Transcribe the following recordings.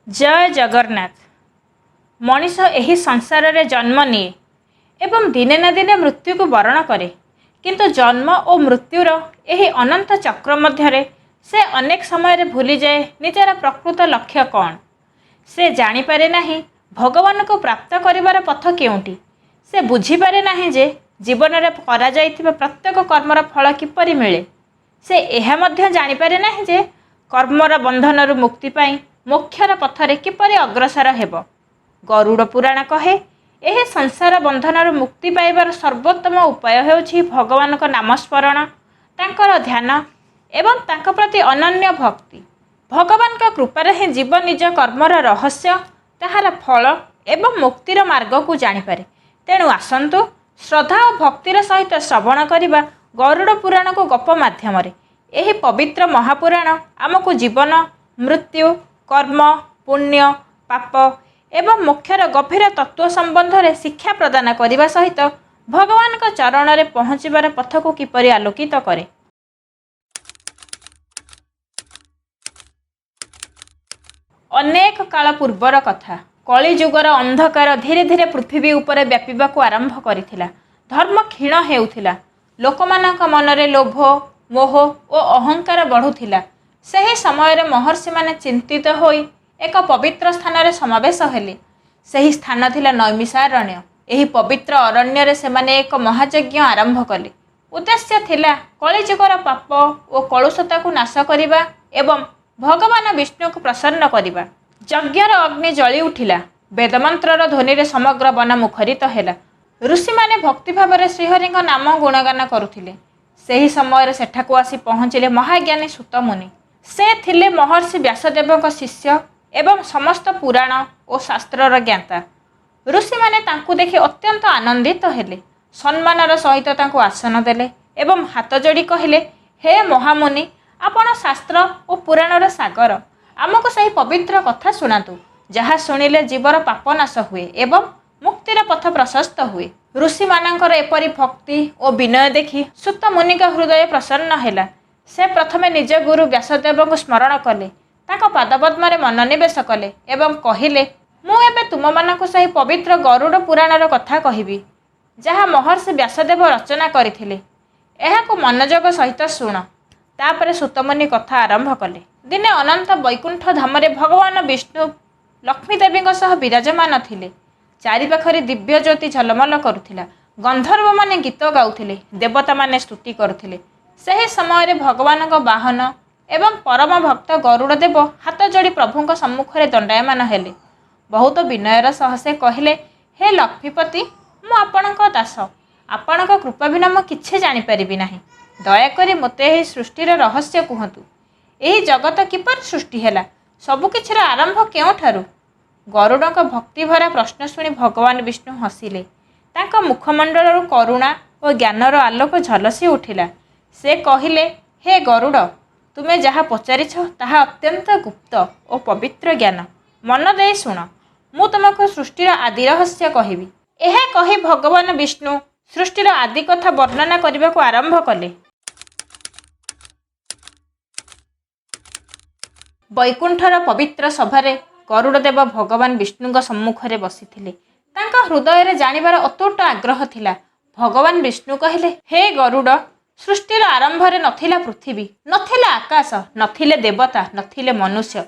जय जगन्नाथ। मनीष एही संसार रे जन्म निए एवं दिने ना दिने मृत्यु को वरण करे, किंतु जन्म और मृत्युर एही अनंत चक्र मध्यरे से अनेक समय रे भूली जाए निजर प्रकृत लक्ष्य कौन। से जानिपारे नहीं भगवान को प्राप्त करिवार पथ केउंटी। से बुझीपारे नहीं जे जीवन रे करा जाइथिबा प्रत्येक कर्मर फल किपरि मिले। से एहा मध्य जानिपारे नहीं जे कर्मर बंधनरु मुक्ति पाई मोक्षर पथरे किपरि अग्रसर हेब। गरुड़ पुराण कहे एहे संसार बंधनरु मुक्ति पाइबार सर्वोत्तम उपाय हेउछि भगवान को नामस्मरण, तांकर ध्यान एवं तांक प्रति अनन्य भक्ति। भगवान का कृपार ही जीव निज कर्मर रहस्य, ताहार फल एवं मुक्तिर मार्ग को जानिपारे। तेणु आसंतु श्रद्धा और भक्तिर सहित श्रवण करिबा गरुड़ पुराण को गप माध्यम एही पवित्र महापुराण आमको जीवन, मृत्यु, कर्म, पुण्य, पाप एवं मोक्षर गभीर तत्व संबंध में शिक्षा प्रदान करने सहित भगवान का चरण में पहुँचबार पथ को किपरि आलोकित करे। अनेक काल पूर्वर कथा। कलिजुगर अंधकार धीरे धीरे पृथ्वी उपर व्यापीबाक आरंभ करिथिला। धर्म क्षीण हेउथिला। लोकमानक मनरे लोभ, मोह और अहंकार बढ़ुथिला। सही समय रे महर्षि माने चिंतित होई एक पवित्र स्थान रे समावेश हेले। सही स्थान थिला नैमिषारण्य। एही पवित्र अरण्य रे सेमाने एक महायज्ञ आरंभ कले। उद्देश्य थिला कलिजुगर पाप और कलुषता को नाश करिबा एवं भगवान विष्णु को प्रसन्न करिबा। यज्ञर अग्नि जली उठिला। वेदमंत्रर ध्वनि रे समग्र वन मुखरित हेला। ऋषि माने भक्ति भाव रे श्रीहरिଙ୍କ नाम गुणगान करुथिले। सही समय रे सेठाकु आसी पहुँचिले महाज्ञानी सूत मुनि। से थिले महर्षि व्यासदेवଙ୍କ शिष्य एवं समस्त पुराण और शास्त्रर ज्ञाता। ऋषि माने तांकु देखि अत्यंत आनंदित हेले। सम्मानर सहित तांकु आसन देले एवं हाथ जोड़ी कहिले, हे महामुनि, आपण शास्त्र और पुराणर सागर, आमको सही पवित्र कथा शुणातु, जहाँ शुणिले जीवर पाप नाश हुए एवं मुक्तिर पथ प्रशस्त हुए। ऋषि मानकर एपरी भक्ति और विनय देखि सूत मुनि का हृदय प्रसन्न हेला। से प्रथमे निज गुरु व्यासदेव को स्मरण कले, तांको पादपद्म रे मनोनिवेश कले एवं कहिले, मु एबे तुम मानकु सही पवित्र गरुड़ पुराणर कथा कहिबी, जहाँ महर्षि व्यासदेव रचना करथिले। एहाकु मनोयोग सहित शुण। तापरे सूतमुनि कथा आरंभ कले। दिने अनंत वैकुंठ धामरे भगवान विष्णु लक्ष्मी देवी सह विराजमान थिले। चारि पाखरे दिव्य ज्योति झलमल करुथिला। गंधर्व माने गीत गाउथिले, देवता माने स्तुति करुथिले। सही समय रे भगवान का वाहन एवं परम भक्त गरुड़ देव हाथ जोड़ी प्रभु सम्मुख में दंडायमान हेले। बहुत विनयर सह से कहले, हे लक्ष्मीपति, मु आपणक दास, आपणक कृपा बिना मु किछि जानि परिबि नाही। दयाकरी मते एही सृष्टिर रहस्य कुहतु। एही जगत किपर सृष्टि हेला, सबु किछिर आरंभ केउठारु? गरुड़क भक्ति भरा प्रश्न शुणी भगवान विष्णु हसिले। तांका मुखमंडलरु करुणा और ज्ञानर आलोक झलसी उठिला। से कहिले, हे गरुड़, तुमे जहाँ पचारिछ ताहा अत्यंत गुप्त और पवित्र ज्ञान। मन दे शुण, मु तुमको सृष्टिर आदि रहस्य कहिबी। एहा कही भगवान विष्णु सृष्टिर आदि कथा वर्णना करने को आरंभ कले। वैकुंठर पवित्र सभारे गरुड़देव भगवान विष्णु सम्मुख में बसिथिले। तांका हृदय रे जानिबार अतुट आग्रह थिला। भगवान विष्णु कहले, हे गरुड़, सृष्टिर आरंभ रे नथिला पृथ्वी, नथिला आकाश, नथिले देवता, नथिले मनुष्य।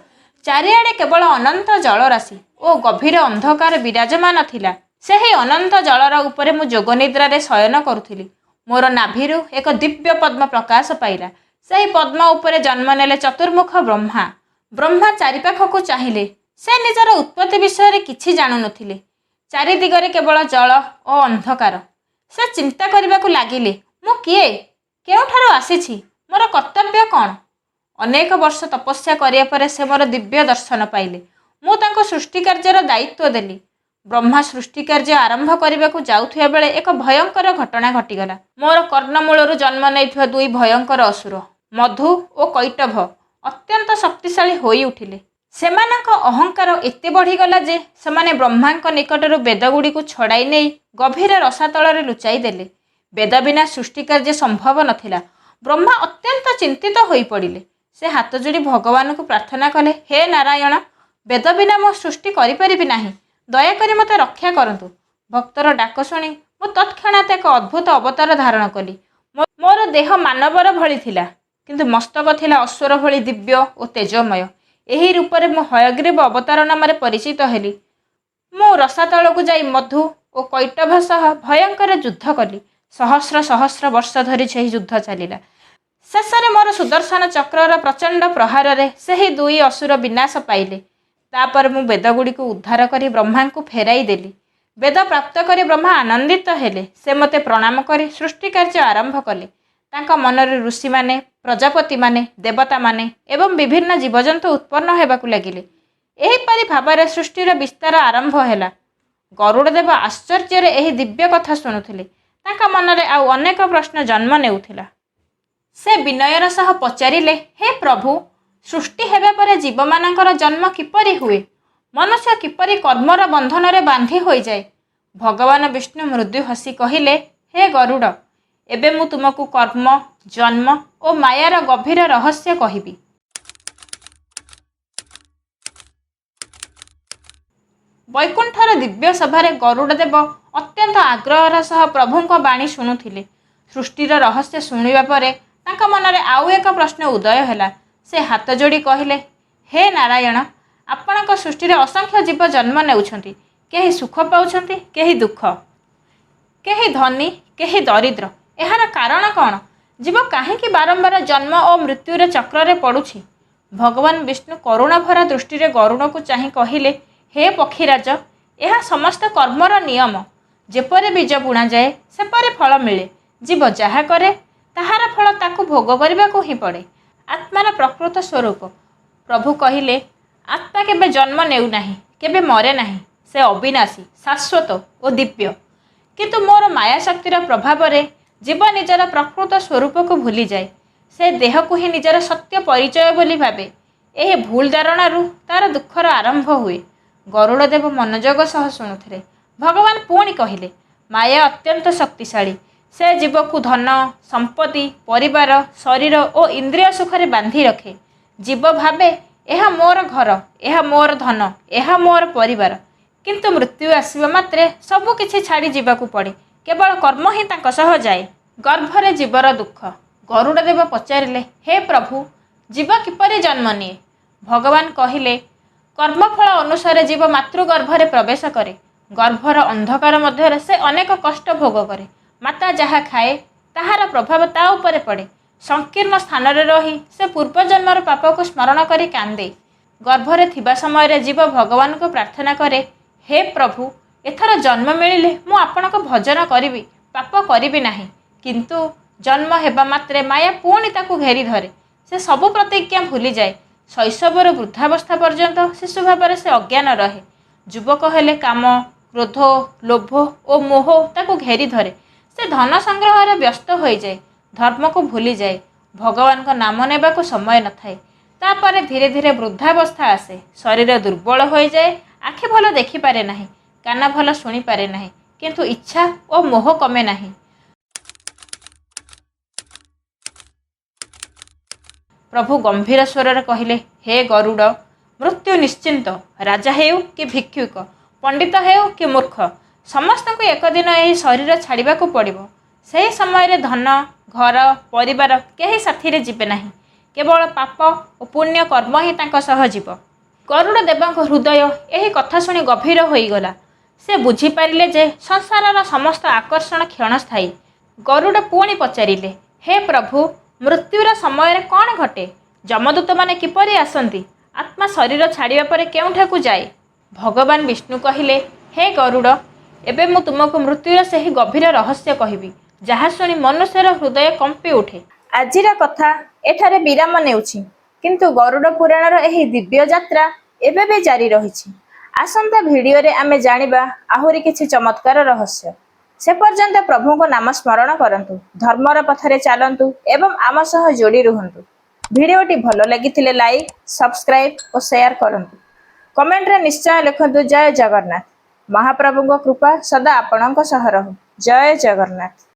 चारिआडे केवल अनंत जलराशि और गभीर अंधकार विराजमान थिला। सेही अनंत जलर उपरे मु जोग निद्रा रे शयन करुथिली। मोर नाभिरु एक दिव्य पद्म प्रकाश पाइला। सेही पद्म उपरे जन्म नेले चतुर्मुख ब्रह्मा। ब्रह्मा चारिपाखକୁ चाहिले। से निजर उत्पत्ति विषय रे किछि जानु नथिले। चारि दिगरे केवल जल और अंधकार। से चिंता करबाकू लागिले, मु किए, केउठारु आसीछि, मोर कर्तव्य कौन? अनेक वर्ष तपस्या करिया परे से मोर दिव्य दर्शन पाइले। मु तांको सृष्टि कार्यर दायित्व देली। ब्रह्मा सृष्टि कार्य आरंभ करबाकू जाउथिया बेले एक भयंकर घटना घटिगला। मोर कर्णमूलरु जन्म नेइथिबा दुई भयंकर असुर मधु और कैटभ अत्यंत शक्तिशाली होई उठिले। सेमानक अहंकार एते बढ़ीगला जे सेमाने ब्रह्मांक निकटरू वेदगुड़ी को छड़ाई नहीं गभीर रसातल लुचाई देले। वेद बिना सृष्टि कार्य संभव नथिला। ब्रह्मा अत्यंत चिंतित होई पड़िले। से हाथ जोड़ी भगवान को प्रार्थना कले, हे नारायण, ବେଦ ବିନା ମୁଁ ସୃଷ୍ଟି କରିପାରିବି ନାହିଁ। ଦୟାକରି ମୋତେ ରକ୍ଷା କରନ୍ତୁ। ଭକ୍ତର ଡାକ ଶୁଣି ମୁଁ ତତ୍କ୍ଷଣାତ୍ ଏକ ଅଦ୍ଭୁତ ଅବତାର ଧାରଣ କଲି। ମୋର ଦେହ ମାନବର ଭଳି ଥିଲା, କିନ୍ତୁ ମସ୍ତକ ଥିଲା ଅଶ୍ୱର ଭଳି ଦିବ୍ୟ ଓ ତେଜମୟ। ଏହି ରୂପରେ ମୁଁ ହୟଗ୍ରୀବ ଅବତାର ନାମରେ ପରିଚିତ ହେଲି। ମୁଁ ରସାତଳକୁ ଯାଇ ମଧୁ ଓ କୈଟଭ ସହ ଭୟଙ୍କର ଯୁଦ୍ଧ କଲି। ସହସ୍ର ସହସ୍ର ବର୍ଷ ଧରି ସେହି ଯୁଦ୍ଧ ଚାଲିଲା। ଶେଷରେ ମୋର ସୁଦର୍ଶନ ଚକ୍ରର ପ୍ରଚଣ୍ଡ ପ୍ରହାରରେ ସେହି ଦୁଇ ଅସୁର ବିନାଶ ପାଇଲେ। ତାପରେ ମୁଁ ବେଦଗୁଡ଼ିକୁ ଉଦ୍ଧାର କରି ବ୍ରହ୍ମାଙ୍କୁ ଫେରାଇ ଦେଲି। ବେଦ ପ୍ରାପ୍ତ କରି ବ୍ରହ୍ମା ଆନନ୍ଦିତ ହେଲେ। ସେ ମୋତେ ପ୍ରଣାମ କରି ସୃଷ୍ଟି କାର୍ଯ୍ୟ ଆରମ୍ଭ କଲେ। ତାଙ୍କ ମନରେ ଋଷିମାନେ, ପ୍ରଜାପତିମାନେ, ଦେବତାମାନେ ଏବଂ ବିଭିନ୍ନ ଜୀବଜନ୍ତୁ ଉତ୍ପନ୍ନ ହେବାକୁ ଲାଗିଲେ। ଏହିପରି ଭାବରେ ସୃଷ୍ଟିର ବିସ୍ତାର ଆରମ୍ଭ ହେଲା। ଗରୁଡ଼ଦେବ ଆଶ୍ଚର୍ଯ୍ୟରେ ଏହି ଦିବ୍ୟ କଥା ଶୁଣୁଥିଲେ। ତାଙ୍କ ମନରେ ଆଉ ଅନେକ ପ୍ରଶ୍ନ ଜନ୍ମ ନେଉଥିଲା। ସେ ବିନୟର ସହ ପଚାରିଲେ, ହେ ପ୍ରଭୁ, ସୃଷ୍ଟି ହେବା ପରେ ଜୀବମାନଙ୍କର ଜନ୍ମ କିପରି ହୁଏ? ମନୁଷ୍ୟ କିପରି କର୍ମର ବନ୍ଧନରେ ବାନ୍ଧି ହୋଇଯାଏ? ଭଗବାନ ବିଷ୍ଣୁ ମୃଦୁ ହସି କହିଲେ, ହେ ଗରୁଡ଼, ଏବେ ମୁଁ ତୁମକୁ କର୍ମ, ଜନ୍ମ ଓ ମାୟାର ଗଭୀର ରହସ୍ୟ କହିବି। ବୈକୁଣ୍ଠର ଦିବ୍ୟ ସଭାରେ ଗରୁଡ଼ଦେବ ଅତ୍ୟନ୍ତ ଆଗ୍ରହର ସହ ପ୍ରଭୁଙ୍କ ବାଣୀ ଶୁଣୁଥିଲେ। ସୃଷ୍ଟିର ରହସ୍ୟ ଶୁଣିବା ପରେ ତାଙ୍କ ମନରେ ଆଉ ଏକ ପ୍ରଶ୍ନ ଉଦୟ ହେଲା। ସେ ହାତ ଯୋଡ଼ି କହିଲେ, ହେ ନାରାୟଣ, ଆପଣଙ୍କ ସୃଷ୍ଟିରେ ଅସଂଖ୍ୟ ଜୀବ ଜନ୍ମ ନେଉଛନ୍ତି। କେହି ସୁଖ ପାଉଛନ୍ତି, କେହି ଦୁଃଖ, କେହି ଧନୀ, କେହି ଦରିଦ୍ର। ଏହାର କାରଣ କ'ଣ? ଜୀବ କାହିଁକି ବାରମ୍ବାର ଜନ୍ମ ଓ ମୃତ୍ୟୁର ଚକ୍ରରେ ପଡ଼ୁଛି? ଭଗବାନ ବିଷ୍ଣୁ କରୁଣାଭରା ଦୃଷ୍ଟିରେ ଗରୁଡ଼କୁ ଚାହିଁ କହିଲେ, ହେ ପକ୍ଷୀରାଜ, ଏହା ସମସ୍ତ କର୍ମର ନିୟମ। ଯେପରି ବୀଜ ବୁଣାଯାଏ ସେପରି ଫଳ ମିଳେ। ଜୀବ ଯାହା କରେ ତାହାର ଫଳ ତାକୁ ଭୋଗ କରିବାକୁ ହିଁ ପଡ଼େ। ଆତ୍ମାର ପ୍ରକୃତ ସ୍ୱରୂପ। ପ୍ରଭୁ କହିଲେ, ଆତ୍ମା କେବେ ଜନ୍ମ ନେଉନାହିଁ, କେବେ ମରେ ନାହିଁ। ସେ ଅବିନାଶୀ, ଶାଶ୍ୱତ ଓ ଦିବ୍ୟ। କିନ୍ତୁ ମୋର ମାୟାଶକ୍ତିର ପ୍ରଭାବରେ ଜୀବ ନିଜର ପ୍ରକୃତ ସ୍ୱରୂପକୁ ଭୁଲିଯାଏ। ସେ ଦେହକୁ ହିଁ ନିଜର ସତ୍ୟ ପରିଚୟ ବୋଲି ଭାବେ। ଏହି ଭୁଲ ଧାରଣାରୁ ତାର ଦୁଃଖର ଆରମ୍ଭ ହୁଏ। ଗରୁଡ଼ଦେବ ମନୋଯୋଗ ସହ ଶୁଣୁଥିଲେ। ଭଗବାନ ପୁଣି କହିଲେ, ମାୟା ଅତ୍ୟନ୍ତ ଶକ୍ତିଶାଳୀ। ସେ ଜୀବକୁ ଧନ, ସମ୍ପତ୍ତି, ପରିବାର, ଶରୀର ଓ ଇନ୍ଦ୍ରିୟ ସୁଖରେ ବାନ୍ଧି ରଖେ। ଜୀବ ଭାବେ, ଏହା ମୋର ଘର, ଏହା ମୋର ଧନ, ଏହା ମୋର ପରିବାର। କିନ୍ତୁ ମୃତ୍ୟୁ ଆସିବା ମାତ୍ରେ ସବୁ କିଛି ଛାଡ଼ି ଯିବାକୁ ପଡ଼େ। କେବଳ କର୍ମ ହିଁ ତାଙ୍କ ସହ ଯାଏ। ଗର୍ଭରେ ଜୀବର ଦୁଃଖ। ଗରୁଡ଼ଦେବ ପଚାରିଲେ, ହେ ପ୍ରଭୁ, ଜୀବ କିପରି ଜନ୍ମ ନିଏ? ଭଗବାନ କହିଲେ, କର୍ମଫଳ ଅନୁସାରେ ଜୀବ ମାତୃଗର୍ଭରେ ପ୍ରବେଶ କରେ। ଗର୍ଭର ଅନ୍ଧକାର ମଧ୍ୟରେ ସେ ଅନେକ କଷ୍ଟ ଭୋଗ କରେ। ମାତା ଯାହା ଖାଏ ତାହାର ପ୍ରଭାବ ତା ଉପରେ ପଡ଼େ। ସଂକୀର୍ଣ୍ଣ ସ୍ଥାନରେ ରହି ସେ ପୂର୍ବଜନ୍ମର ପାପକୁ ସ୍ମରଣ କରି କାନ୍ଦେ। ଗର୍ଭରେ ଥିବା ସମୟରେ ଜୀବ ଭଗବାନଙ୍କୁ ପ୍ରାର୍ଥନା କରେ, ହେ ପ୍ରଭୁ, ଏଥର ଜନ୍ମ ମିଳିଲେ ମୁଁ ଆପଣଙ୍କ ଭଜନ କରିବି, ପାପ କରିବି ନାହିଁ। କିନ୍ତୁ ଜନ୍ମ ହେବା ମାତ୍ରେ ମାୟା ପୁଣି ତାକୁ ଘେରି ଧରେ। ସେ ସବୁ ପ୍ରତିଜ୍ଞା ଭୁଲିଯାଏ। ଶୈଶବରୁ ବୃଦ୍ଧାବସ୍ଥା ପର୍ଯ୍ୟନ୍ତ ଶିଶୁ ଭାବରେ ସେ ଅଜ୍ଞାନ ରହେ। ଯୁବକ ହେଲେ କାମ, କ୍ରୋଧ, ଲୋଭ ଓ ମୋହ ତାକୁ ଘେରି ଧରେ। ସେ ଧନ ସଂଗ୍ରହରେ ବ୍ୟସ୍ତ ହୋଇଯାଏ, ଧର୍ମକୁ ଭୁଲିଯାଏ। ଭଗବାନଙ୍କ ନାମ ନେବାକୁ ସମୟ ନଥାଏ। ତାପରେ ଧୀରେ ଧୀରେ ବୃଦ୍ଧାବସ୍ଥା ଆସେ। ଶରୀର ଦୁର୍ବଳ ହୋଇଯାଏ। ଆଖି ଭଲ ଦେଖିପାରେ ନାହିଁ, କାନ ଭଲ ଶୁଣିପାରେ ନାହିଁ, କିନ୍ତୁ ଇଚ୍ଛା ଓ ମୋହ କମେ ନାହିଁ। ପ୍ରଭୁ ଗମ୍ଭୀର ସ୍ୱରରେ କହିଲେ, ହେ ଗରୁଡ଼, ମୃତ୍ୟୁ ନିଶ୍ଚିନ୍ତ। ରାଜା ହେଉ କି ଭିକ୍ଷୁକ, ପଣ୍ଡିତ ହେଉ କି ମୂର୍ଖ, ସମସ୍ତଙ୍କୁ ଏକ ଦିନ ଏହି ଶରୀର ଛାଡ଼ିବାକୁ ପଡ଼ିବ। ସେହି ସମୟରେ ଧନ, ଘର, ପରିବାର କେହି ସାଥିରେ ଯିବେ ନାହିଁ। କେବଳ ପାପ ଓ ପୁଣ୍ୟ କର୍ମ ହିଁ ତାଙ୍କ ସହ ଯିବ। ଗରୁଡ଼ଦେବଙ୍କ ହୃଦୟ ଏହି କଥା ଶୁଣି ଗଭୀର ହୋଇଗଲା। ସେ ବୁଝିପାରିଲେ ଯେ ସଂସାରର ସମସ୍ତ ଆକର୍ଷଣ କ୍ଷଣସ୍ଥାୟୀ। ଗରୁଡ଼ ପୁଣି ପଚାରିଲେ, ହେ ପ୍ରଭୁ, ମୃତ୍ୟୁର ସମୟରେ କ'ଣ ଘଟେ? ଯମଦୂତମାନେ କିପରି ଆସନ୍ତି? ଆତ୍ମା ଶରୀର ଛାଡ଼ିବା ପରେ କେଉଁଠାକୁ ଯାଏ? ଭଗବାନ ବିଷ୍ଣୁ କହିଲେ, ହେ ଗରୁଡ଼, ଏବେ ମୁଁ ତୁମକୁ ମୃତ୍ୟୁର ସେହି ଗଭୀର ରହସ୍ୟ କହିବି, ଯାହା ଶୁଣି ମନୁଷ୍ୟର ହୃଦୟ କମ୍ପି ଉଠେ। ଆଜିର କଥା ଏଠାରେ ବିରାମ ନେଉଛି, କିନ୍ତୁ ଗରୁଡ଼ ପୁରାଣର ଏହି ଦିବ୍ୟ ଯାତ୍ରା ଏବେ ବି ଜାରି ରହିଛି। ଆସନ୍ତା ଭିଡ଼ିଓରେ ଆମେ ଜାଣିବା ଆହୁରି କିଛି ଚମତ୍କାର ରହସ୍ୟ। ସେ ପର୍ଯ୍ୟନ୍ତ ପ୍ରଭୁଙ୍କ ନାମ ସ୍ମରଣ କରନ୍ତୁ, ଧର୍ମର ପଥରେ ଚାଲନ୍ତୁ ଏବଂ ଆମ ସହ ଯୋଡ଼ି ରୁହନ୍ତୁ। ଭିଡ଼ିଓଟି ଭଲ ଲାଗିଥିଲେ ଲାଇକ୍, ସବସ୍କ୍ରାଇବ୍ ଓ ସେୟାର କରନ୍ତୁ। କମେଣ୍ଟରେ ନିଶ୍ଚୟ ଲେଖନ୍ତୁ, ଜୟ ଜଗନ୍ନାଥ। ମହାପ୍ରଭୁଙ୍କ କୃପା ସଦା ଆପଣଙ୍କ ସହ ରହୁ। ଜୟ ଜଗନ୍ନାଥ।